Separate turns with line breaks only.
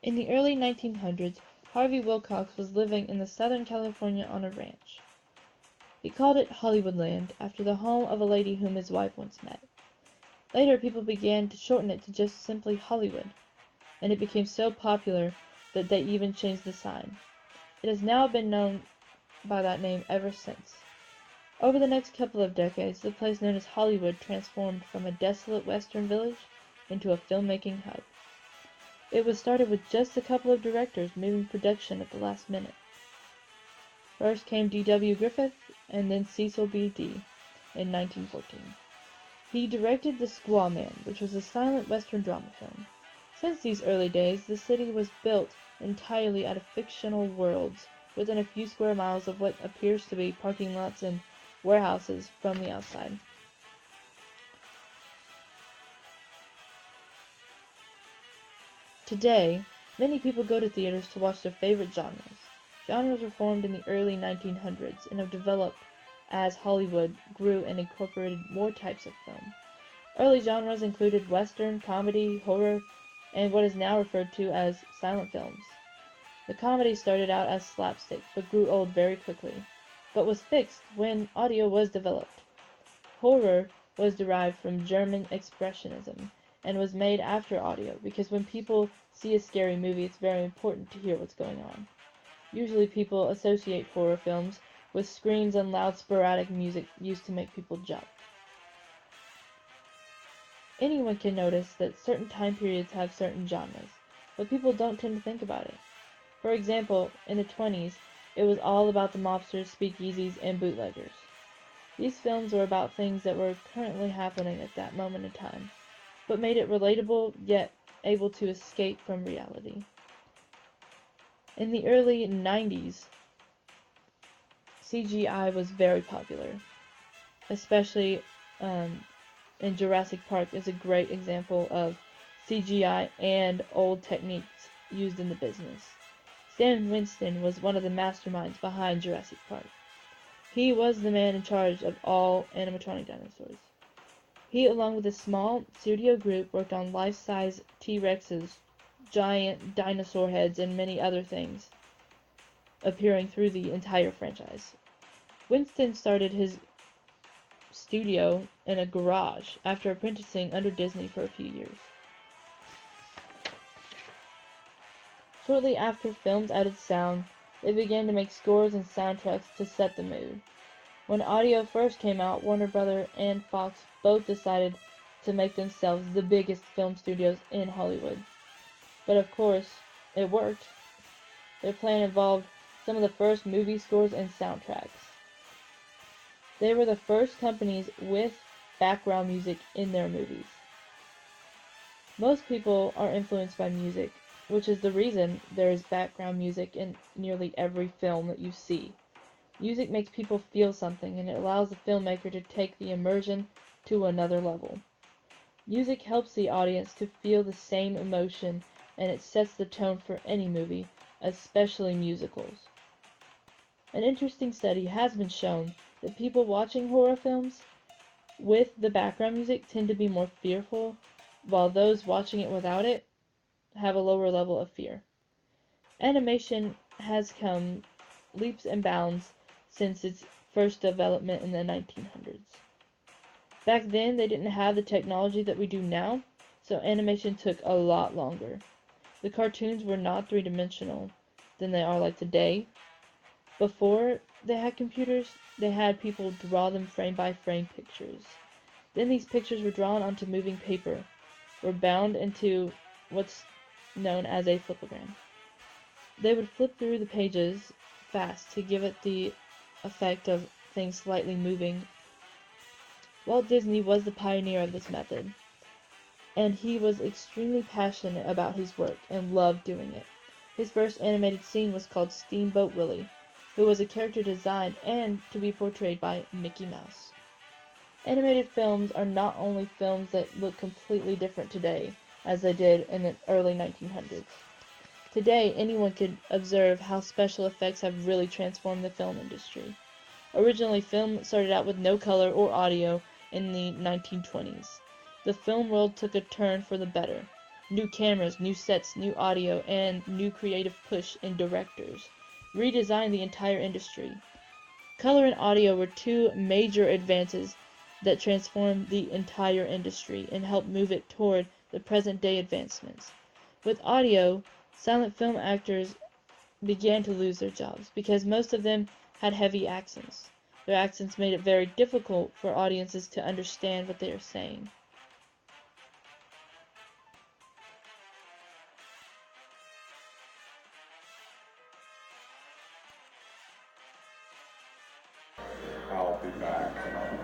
In the early 1900s, Harvey Wilcox was living in Southern California on a ranch. He called it Hollywoodland, after the home of a lady whom his wife once met. Later, people began to shorten it to just simply Hollywood, and it became so popular that they even changed the sign. It has now been known by that name ever since. Over the next couple of decades, the place known as Hollywood transformed from a desolate western village into a filmmaking hub. It was started with just a couple of directors moving production at the last minute. First came D.W. Griffith, and then Cecil B.D. in 1914. He directed The Squaw Man, which was a silent western drama film. Since these early days, the city was built entirely out of fictional worlds, within a few square miles of what appears to be parking lots and warehouses from the outside. Today, many people go to theaters to watch their favorite genres. Genres were formed in the early 1900s and have developed as Hollywood grew and incorporated more types of film. Early genres included western, comedy, horror, and what is now referred to as silent films. The comedy started out as slapstick, but grew old very quickly, but was fixed when audio was developed. Horror was derived from German Expressionism, and was made after audio, because when people see a scary movie, it's very important to hear what's going on. Usually people associate horror films with screams and loud sporadic music used to make people jump. Anyone can notice that certain time periods have certain genres, but people don't tend to think about it. For example, in the 20s, it was all about the mobsters, speakeasies, and bootleggers. These films were about things that were currently happening at that moment in time, but made it relatable yet able to escape from reality. In the early 90s, CGI was very popular, especially in Jurassic Park is a great example of CGI and old techniques used in the business. Stan Winston was one of the masterminds behind Jurassic Park. He was the man in charge of all animatronic dinosaurs. He, along with a small studio group, worked on life-size T-Rexes, giant dinosaur heads, and many other things appearing through the entire franchise. Winston started his studio in a garage after apprenticing under Disney for a few years. Shortly after films added sound, they began to make scores and soundtracks to set the mood. When audio first came out, Warner Bros. And Fox both decided to make themselves the biggest film studios in Hollywood. But of course, it worked. Their plan involved some of the first movie scores and soundtracks. They were the first companies with background music in their movies. Most people are influenced by music, which is the reason there is background music in nearly every film that you see. Music makes people feel something, and it allows the filmmaker to take the immersion to another level. Music helps the audience to feel the same emotion, and it sets the tone for any movie, especially musicals. An interesting study has been shown that people watching horror films with the background music tend to be more fearful, while those watching it without it have a lower level of fear. Animation has come leaps and bounds since its first development in the 1900s. Back then, they didn't have the technology that we do now, so animation took a lot longer. The cartoons were not three-dimensional than they are like today. Before they had computers, they had people draw them frame-by-frame pictures. Then these pictures were drawn onto moving paper, were bound into what's known as a flipogram. They would flip through the pages fast to give it the effect of things slightly moving. Walt Disney was the pioneer of this method, and he was extremely passionate about his work and loved doing it. His first animated scene was called Steamboat Willie, who was a character designed and to be portrayed by Mickey Mouse. Animated films are not only films that look completely different today, as they did in the early 1900s. Today, anyone could observe how special effects have really transformed the film industry. Originally, film started out with no color or audio in the 1920s. The film world took a turn for the better. new cameras, new sets, new audio, and new creative push in directors redesigned the entire industry. Color and audio were two major advances that transformed the entire industry and helped move it toward the present-day advancements. With audio, silent film actors began to lose their jobs because most of them had heavy accents. Their accents made it very difficult for audiences to understand what they are saying.
I'll be back.